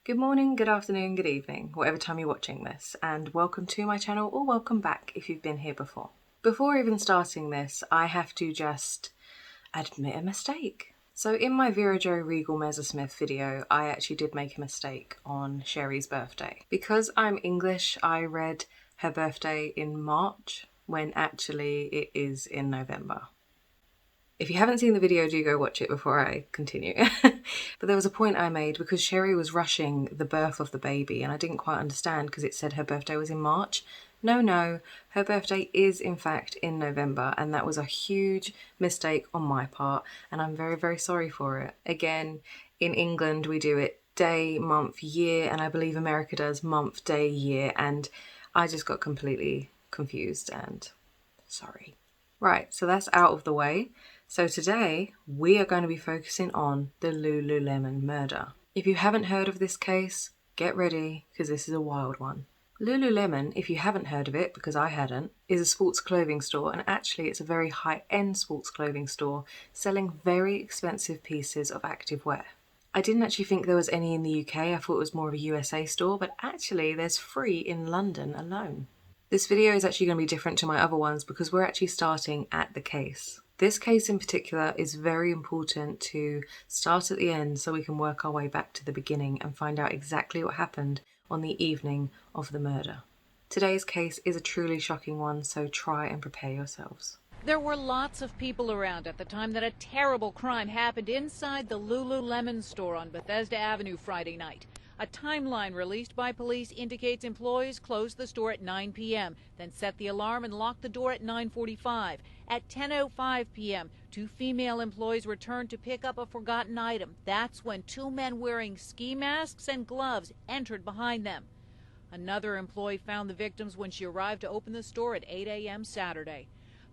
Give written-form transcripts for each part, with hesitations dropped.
Good morning, good afternoon, good evening, whatever time you're watching this, and welcome to my channel, or welcome back if you've been here before. Before even starting this, I have to just admit a mistake. So in my Vera Jo Regal Messersmith video, I actually did make a mistake on Sherry's birthday. Because I'm English, I read her birthday in March, when actually it is in November. If you haven't seen the video, do go watch it before I continue. But there was a point I made because Sherry was rushing the birth of the baby and I didn't quite understand because it said her birthday was in March. No, her birthday is in fact in November, and that was a huge mistake on my part and I'm very, very sorry for it. Again, in England we do it day, month, year, and I believe America does month, day, year, and I just got completely confused and sorry. Right, so that's out of the way. So today we are going to be focusing on the Lululemon murder. If you haven't heard of this case, get ready because this is a wild one. Lululemon, if you haven't heard of it, because I hadn't, is a sports clothing store, and actually it's a very high-end sports clothing store selling very expensive pieces of activewear. I didn't actually think there was any in the UK, I thought it was more of a USA store, but actually there's 3 in London alone. This video is actually going to be different to my other ones because we're actually starting at the case. This case in particular is very important to start at the end so we can work our way back to the beginning and find out exactly what happened on the evening of the murder. Today's case is a truly shocking one, so try and prepare yourselves. There were lots of people around at the time that a terrible crime happened inside the Lululemon store on Bethesda Avenue Friday night. A timeline released by police indicates employees closed the store at 9 p.m., then set the alarm and locked the door at 9:45. At 10:05 p.m., 2 female employees returned to pick up a forgotten item. That's when 2 men wearing ski masks and gloves entered behind them. Another employee found the victims when she arrived to open the store at 8 a.m. Saturday.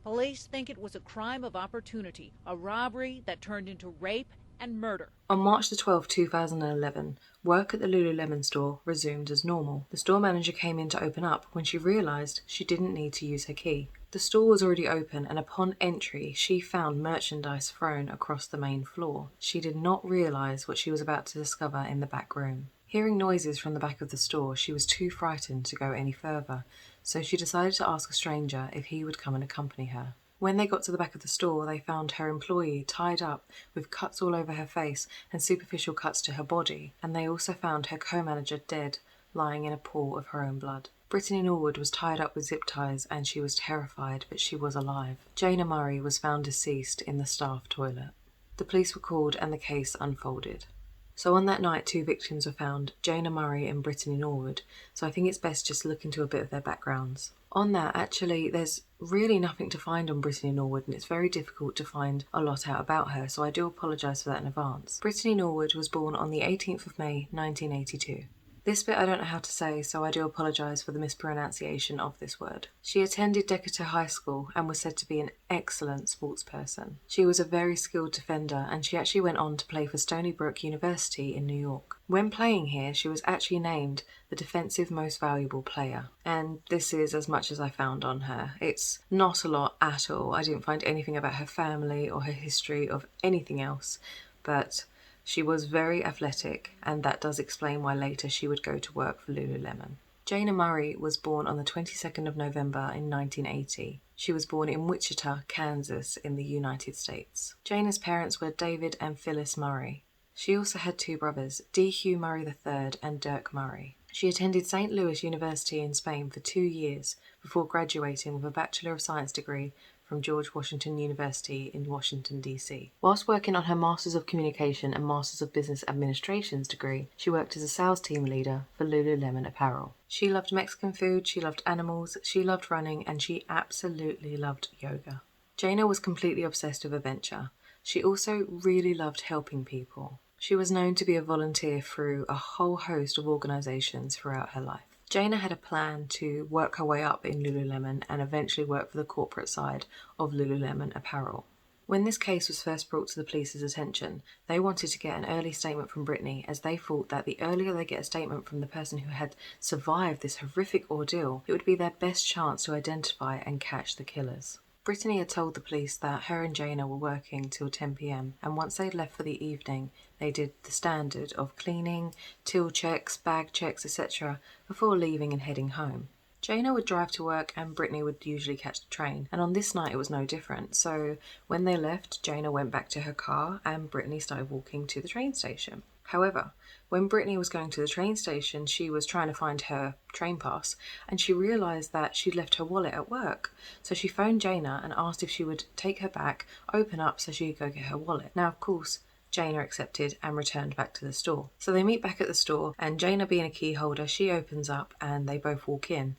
Police think it was a crime of opportunity, a robbery that turned into rape and murder. On March the 12th, 2011, work at the Lululemon store resumed as normal. The store manager came in to open up when she realised she didn't need to use her key. The store was already open, and upon entry she found merchandise thrown across the main floor. She did not realise what she was about to discover in the back room. Hearing noises from the back of the store, she was too frightened to go any further, so she decided to ask a stranger if he would come and accompany her. When they got to the back of the store, they found her employee tied up with cuts all over her face and superficial cuts to her body, and they also found her co-manager dead, lying in a pool of her own blood. Brittany Norwood was tied up with zip ties and she was terrified, but she was alive. Jayna Murray was found deceased in the staff toilet. The police were called and the case unfolded. So on that night, 2 victims were found, Jayna Murray and Brittany Norwood, so I think it's best just to look into a bit of their backgrounds. On that, actually, there's really nothing to find on Brittany Norwood, and it's very difficult to find a lot out about her, so I do apologise for that in advance. Brittany Norwood was born on the 18th of May 1982. This bit I don't know how to say, so I do apologise for the mispronunciation of this word. She attended Decatur High School and was said to be an excellent sports person. She was a very skilled defender, and she actually went on to play for Stony Brook University in New York. When playing here, she was actually named the Defensive Most Valuable Player, and this is as much as I found on her. It's not a lot at all. I didn't find anything about her family or her history of anything else, but she was very athletic, and that does explain why later she would go to work for Lululemon. Jayna Murray was born on the 22nd of November in 1980. She was born in Wichita, Kansas in the United States. Jayna's parents were David and Phyllis Murray. She also had 2 brothers, D. Hugh Murray III and Dirk Murray. She attended St. Louis University in Spain for 2 years before graduating with a Bachelor of Science degree from George Washington University in Washington, D.C. Whilst working on her Masters of Communication and Masters of Business Administration's degree, she worked as a sales team leader for Lululemon Apparel. She loved Mexican food, she loved animals, she loved running, and she absolutely loved yoga. Jayna was completely obsessed with adventure. She also really loved helping people. She was known to be a volunteer through a whole host of organisations throughout her life. Jayna had a plan to work her way up in Lululemon and eventually work for the corporate side of Lululemon Apparel. When this case was first brought to the police's attention, they wanted to get an early statement from Brittany, as they thought that the earlier they get a statement from the person who had survived this horrific ordeal, it would be their best chance to identify and catch the killers. Brittany had told the police that her and Jayna were working till 10 p.m, and once they'd left for the evening, they did the standard of cleaning, till checks, bag checks, etc. before leaving and heading home. Jayna would drive to work and Brittany would usually catch the train, and on this night it was no different. So when they left, Jayna went back to her car and Brittany started walking to the train station. However, when Brittany was going to the train station, she was trying to find her train pass and she realised that she'd left her wallet at work. So she phoned Jayna and asked if she would take her back, open up so she could go get her wallet. Now, of course, Jayna accepted and returned back to the store. So they meet back at the store and Jayna, being a key holder, she opens up and they both walk in.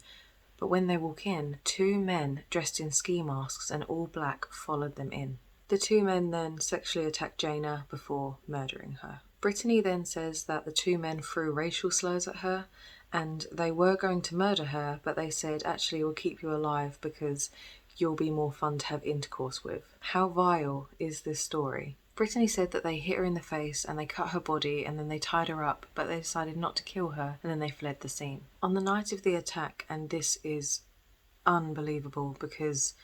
But when they walk in, two men dressed in ski masks and all black followed them in. The two men then sexually attacked Jayna before murdering her. Brittany then says that the two men threw racial slurs at her and they were going to murder her, but they said, actually, we'll keep you alive because you'll be more fun to have intercourse with. How vile is this story? Brittany said that they hit her in the face and they cut her body and then they tied her up, but they decided not to kill her and then they fled the scene. On the night of the attack, and this is unbelievable because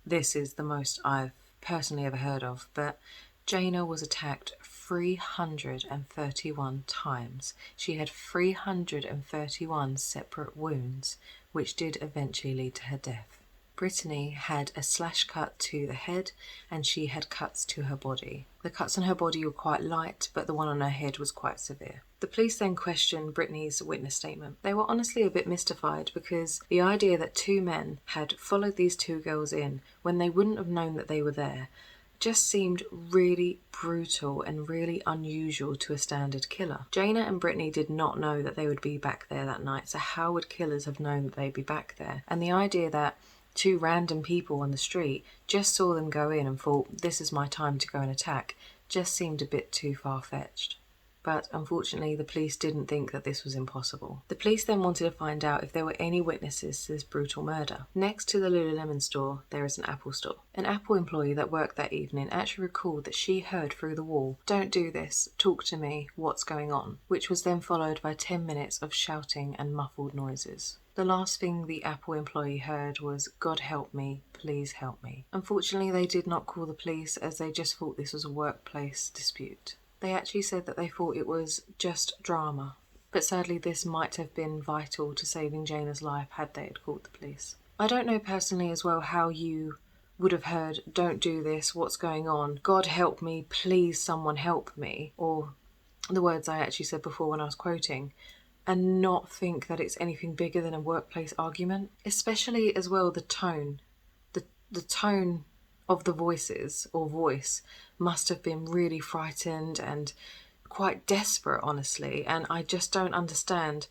this is the most I've personally ever heard of, but Jayna was attacked 331 times. She had 331 separate wounds, which did eventually lead to her death. Brittany had a slash cut to the head and she had cuts to her body. The cuts on her body were quite light, but the one on her head was quite severe. The police then questioned Brittany's witness statement. They were honestly a bit mystified because the idea that two men had followed these two girls in when they wouldn't have known that they were there just seemed really brutal and really unusual to a standard killer. Jayna and Brittany did not know that they would be back there that night, so how would killers have known that they'd be back there? And the idea that two random people on the street just saw them go in and thought, this is my time to go and attack, just seemed a bit too far-fetched. But unfortunately, the police didn't think that this was impossible. The police then wanted to find out if there were any witnesses to this brutal murder. Next to the Lululemon store, there is an Apple store. An Apple employee that worked that evening actually recalled that she heard through the wall, "Don't do this, talk to me, what's going on?" which was then followed by 10 minutes of shouting and muffled noises. The last thing the Apple employee heard was, "God help me, please help me." Unfortunately, they did not call the police as they just thought this was a workplace dispute. They actually said that they thought it was just drama, but sadly this might have been vital to saving Jayna's life had they had called the police. I don't know personally as well how you would have heard, "Don't do this, what's going on, God help me, please someone help me," or the words I actually said before when I was quoting, and not think that it's anything bigger than a workplace argument. Especially as well the tone. The tone of the voices or voice must have been really frightened and quite desperate, honestly, and I just don't understand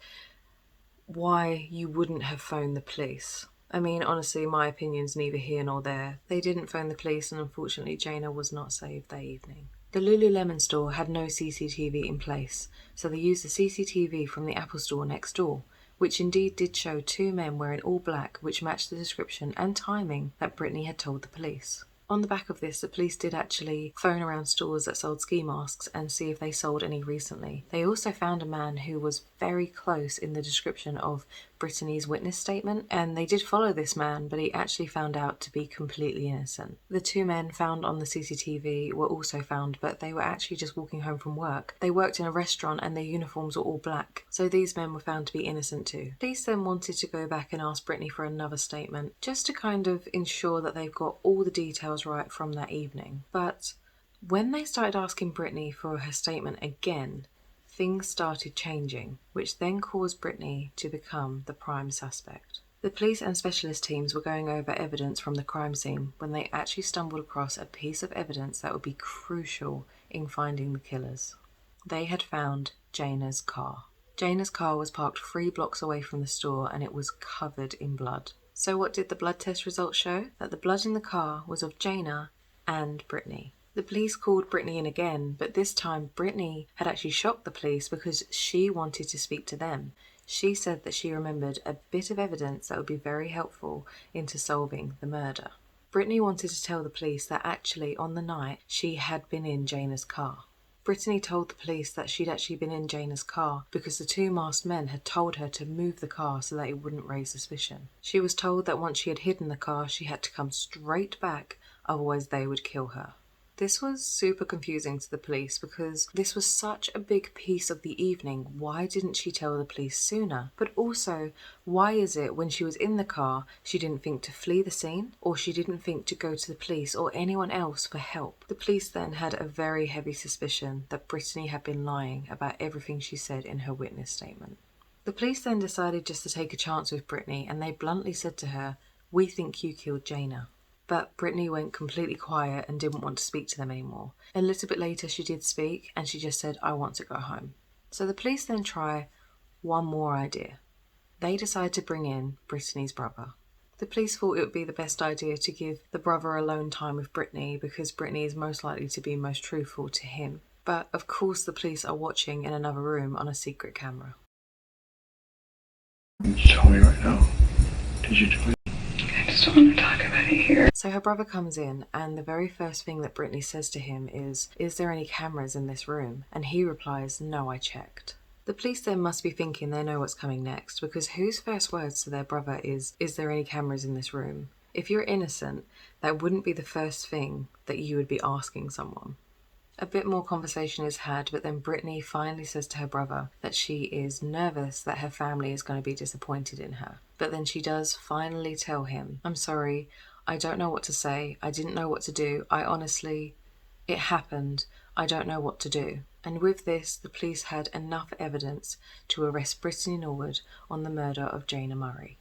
why you wouldn't have phoned the police. I mean, honestly, my opinion's neither here nor there. They didn't phone the police and unfortunately Jayna was not saved that evening. The Lululemon store had no CCTV in place, so they used the CCTV from the Apple store next door, which indeed did show two men wearing all black, which matched the description and timing that Brittany had told the police. On the back of this, the police did actually phone around stores that sold ski masks and see if they sold any recently. They also found a man who was very close in the description of Brittany's witness statement, and they did follow this man, but he actually found out to be completely innocent. The two men found on the CCTV were also found, but they were actually just walking home from work. They worked in a restaurant and their uniforms were all black, so these men were found to be innocent too. Police then wanted to go back and ask Brittany for another statement, just to kind of ensure that they've got all the details right from that evening. But when they started asking Brittany for her statement again, things started changing, which then caused Brittany to become the prime suspect. The police and specialist teams were going over evidence from the crime scene when they actually stumbled across a piece of evidence that would be crucial in finding the killers. They had found Jayna's car. Jayna's car was parked 3 blocks away from the store and it was covered in blood. So what did the blood test results show? That the blood in the car was of Jayna and Brittany. The police called Brittany in again, but this time Brittany had actually shocked the police because she wanted to speak to them. She said that she remembered a bit of evidence that would be very helpful into solving the murder. Brittany wanted to tell the police that actually on the night she had been in Jayna's car. Brittany told the police that she'd actually been in Jayna's car because the two masked men had told her to move the car so that it wouldn't raise suspicion. She was told that once she had hidden the car, she had to come straight back, otherwise they would kill her. This was super confusing to the police because this was such a big piece of the evening. Why didn't she tell the police sooner? But also, why is it when she was in the car, she didn't think to flee the scene, or she didn't think to go to the police or anyone else for help? The police then had a very heavy suspicion that Brittany had been lying about everything she said in her witness statement. The police then decided just to take a chance with Brittany, and they bluntly said to her, "We think you killed Jayna." But Brittany went completely quiet and didn't want to speak to them anymore. A little bit later she did speak and she just said, "I want to go home." So the police then try one more idea. They decide to bring in Brittany's brother. The police thought it would be the best idea to give the brother alone time with Brittany because Brittany is most likely to be most truthful to him. But of course the police are watching in another room on a secret camera. Tell me right now. Did you do it? I just don't want to talk about it here. So her brother comes in, and the very first thing that Brittany says to him is there any cameras in this room? And he replies, "No, I checked." The police then must be thinking they know what's coming next, because whose first words to their brother is there any cameras in this room? If you're innocent, that wouldn't be the first thing that you would be asking someone. A bit more conversation is had, but then Brittany finally says to her brother that she is nervous that her family is going to be disappointed in her. But then she does finally tell him, "I'm sorry, I don't know what to say, I didn't know what to do, it happened, I don't know what to do." And with this, the police had enough evidence to arrest Brittany Norwood on the murder of Jayna Murray.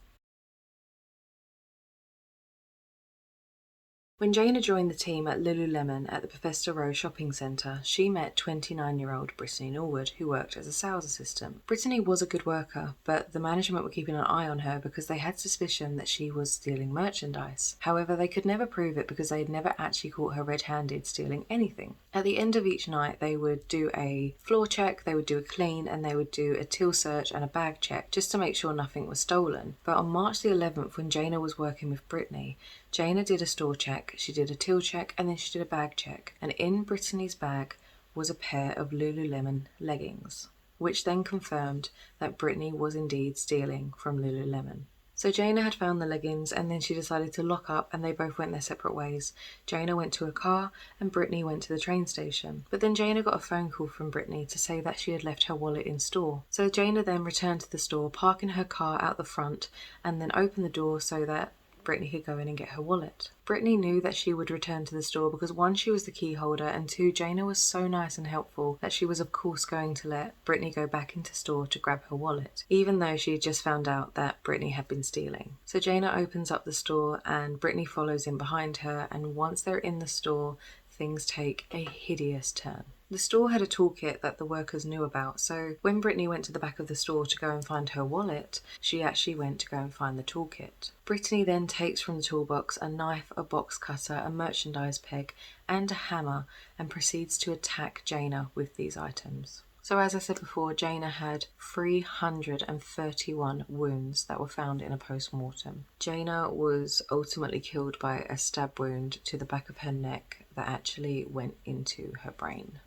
When Jayna joined the team at Lululemon at the Bethesda Row shopping centre, she met 29-year-old Brittany Norwood, who worked as a sales assistant. Brittany was a good worker, but the management were keeping an eye on her because they had suspicion that she was stealing merchandise. However, they could never prove it because they had never actually caught her red-handed stealing anything. At the end of each night, they would do a floor check, they would do a clean, and they would do a till search and a bag check just to make sure nothing was stolen. But on March the 11th, when Jayna was working with Brittany, Jayna did a store check, she did a till check, and then she did a bag check. And in Brittany's bag was a pair of Lululemon leggings, which then confirmed that Brittany was indeed stealing from Lululemon. So Jayna had found the leggings, and then she decided to lock up, and they both went their separate ways. Jayna went to her car and Brittany went to the train station. But then Jayna got a phone call from Brittany to say that she had left her wallet in store. So Jayna then returned to the store, parking her car out the front, and then opened the door so that Brittany could go in and get her wallet. Brittany knew that she would return to the store because one, she was the key holder, and two, Jayna was so nice and helpful that she was of course going to let Brittany go back into store to grab her wallet, even though she had just found out that Brittany had been stealing. So Jayna opens up the store and Brittany follows in behind her, and once they're in the store, things take a hideous turn. The store had a toolkit that the workers knew about, so when Brittany went to the back of the store to go and find her wallet, she actually went to go and find the toolkit. Brittany then takes from the toolbox a knife, a box cutter, a merchandise peg, and a hammer, and proceeds to attack Jayna with these items. So as I said before, Jayna had 331 wounds that were found in a post-mortem. Jayna was ultimately killed by a stab wound to the back of her neck that actually went into her brain.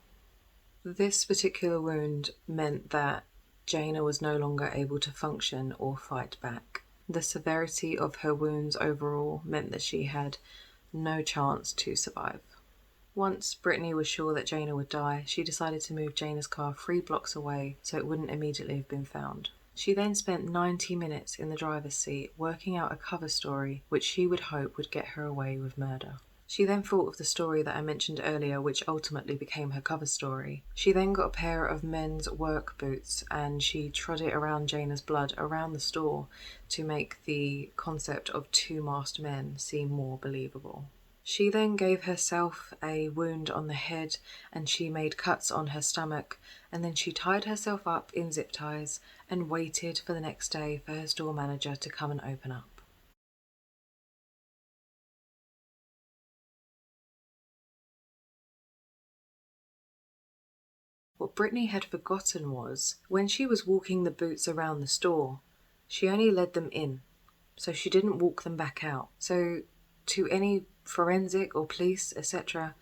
This particular wound meant that Jayna was no longer able to function or fight back. The severity of her wounds overall meant that she had no chance to survive. Once Brittany was sure that Jayna would die, she decided to move Jayna's car 3 blocks away so it wouldn't immediately have been found. She then spent 90 minutes in the driver's seat working out a cover story which she would hope would get her away with murder. She then thought of the story that I mentioned earlier, which ultimately became her cover story. She then got a pair of men's work boots and she trod it around Jayna's blood around the store to make the concept of 2 masked men seem more believable. She then gave herself a wound on the head and she made cuts on her stomach, and then she tied herself up in zip ties and waited for the next day for her store manager to come and open up. What Brittany had forgotten was, when she was walking the boots around the store, she only led them in, so she didn't walk them back out. So to any forensic or police, etc.,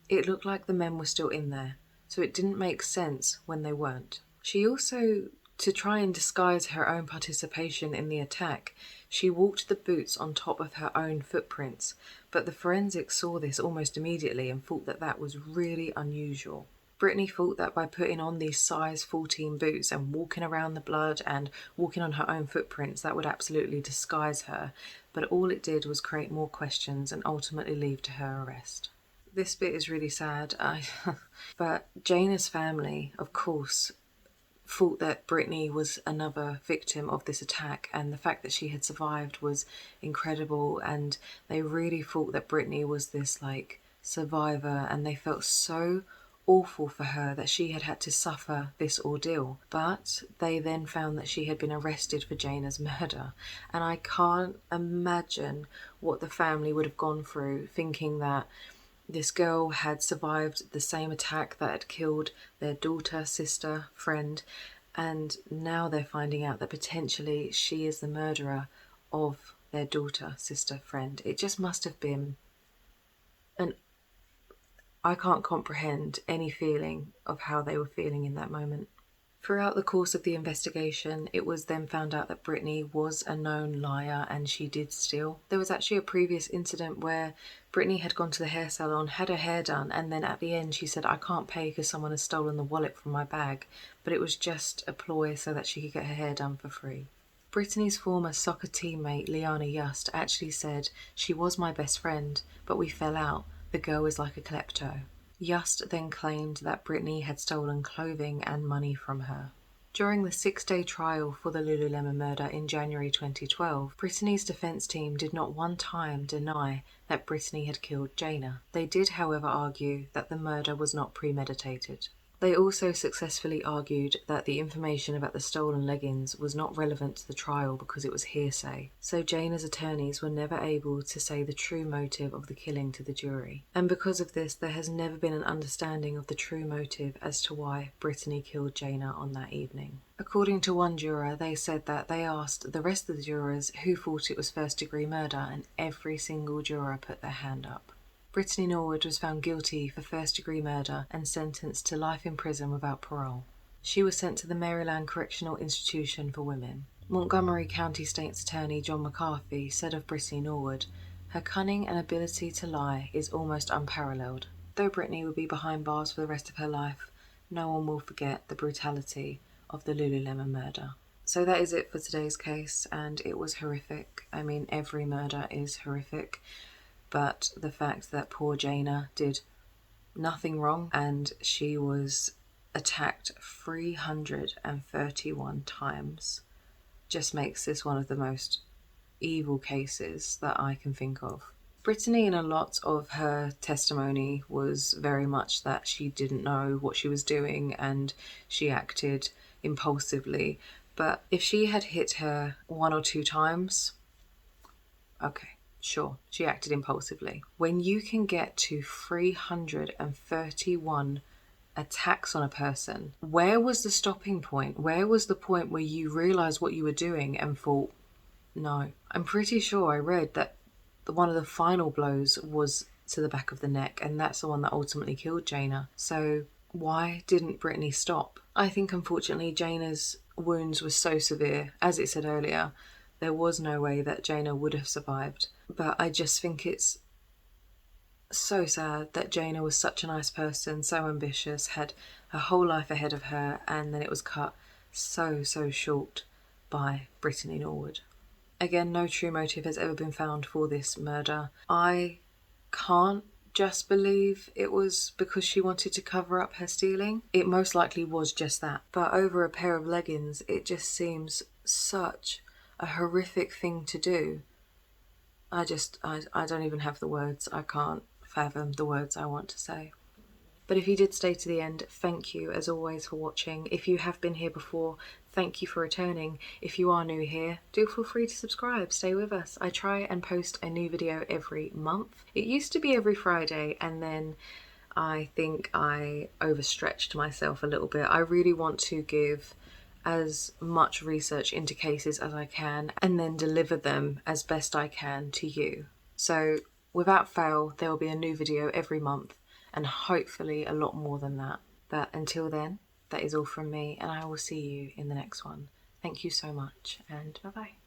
it looked like the men were still in there. so it didn't make sense when they weren't. She also, to try and disguise her own participation in the attack, she walked the boots on top of her own footprints, but the forensics saw this almost immediately and thought that that was really unusual. Brittany thought that by putting on these size 14 boots and walking around the blood and walking on her own footprints, that would absolutely disguise her, but all it did was create more questions and ultimately lead to her arrest. This bit is really sad, but Jayna's family, of course, thought that Brittany was another victim of this attack, and the fact that she had survived was incredible, and they really thought that Brittany was this like survivor, and they felt so awful for her that she had to suffer this ordeal. But they then found that she had been arrested for Jayna's murder, and I can't imagine what the family would have gone through thinking that this girl had survived the same attack that had killed their daughter, sister, friend, and now they're finding out that potentially she is the murderer of their daughter, sister, friend. It just must have been I can't comprehend any feeling of how they were feeling in that moment. Throughout the course of the investigation, it was then found out that Brittany was a known liar and she did steal. There was actually a previous incident where Brittany had gone to the hair salon, had her hair done, and then at the end she said, "I can't pay because someone has stolen the wallet from my bag," but it was just a ploy so that she could get her hair done for free. Brittany's former soccer teammate Liana Just actually said, "She was my best friend, but we fell out. The girl is like a klepto." Just then claimed that Brittany had stolen clothing and money from her. During the 6-day trial for the Lululemon murder in January 2012, Brittany's defense team did not one time deny that Brittany had killed Jayna. They did, however, argue that the murder was not premeditated. They also successfully argued that the information about the stolen leggings was not relevant to the trial because it was hearsay, so Jayna's attorneys were never able to say the true motive of the killing to the jury. And because of this, there has never been an understanding of the true motive as to why Brittany killed Jayna on that evening. According to one juror, they said that they asked the rest of the jurors who thought it was first-degree murder, and every single juror put their hand up. Brittany Norwood was found guilty for first-degree murder and sentenced to life in prison without parole. She was sent to the Maryland Correctional Institution for Women. Montgomery County State's Attorney John McCarthy said of Brittany Norwood, "Her cunning and ability to lie is almost unparalleled. Though Brittany will be behind bars for the rest of her life, no one will forget the brutality of the Lululemon murder." So that is it for today's case, and it was horrific. I mean, every murder is horrific. But the fact that poor Jayna did nothing wrong and she was attacked 331 times just makes this one of the most evil cases that I can think of. Brittany, in a lot of her testimony, was very much that she didn't know what she was doing and she acted impulsively. But if she had hit her 1 or 2 times, okay. Sure, she acted impulsively. When you can get to 331 attacks on a person, where was the stopping point? Where was the point where you realised what you were doing and thought, no? I'm pretty sure I read that one of the final blows was to the back of the neck, and that's the one that ultimately killed Jayna. So why didn't Brittany stop? I think unfortunately Jayna's wounds were so severe, as it said earlier, there was no way that Jayna would have survived. But I just think it's so sad that Jayna was such a nice person, so ambitious, had her whole life ahead of her, and then it was cut so short by Brittany Norwood. Again, no true motive has ever been found for this murder. I can't just believe it was because she wanted to cover up her stealing. It most likely was just that. But over a pair of leggings, it just seems such a horrific thing to do. I don't even have the words. I can't fathom the words I want to say. But if you did stay to the end, thank you as always for watching. If you have been here before, thank you for returning. If you are new here, do feel free to subscribe, stay with us. I try and post a new video every month. It used to be every Friday, and then I think I overstretched myself a little bit. I really want to give as much research into cases as I can and then deliver them as best I can to you. So without fail, there will be a new video every month and hopefully a lot more than that. But until then, that is all from me, and I will see you in the next one. Thank you so much, and bye-bye.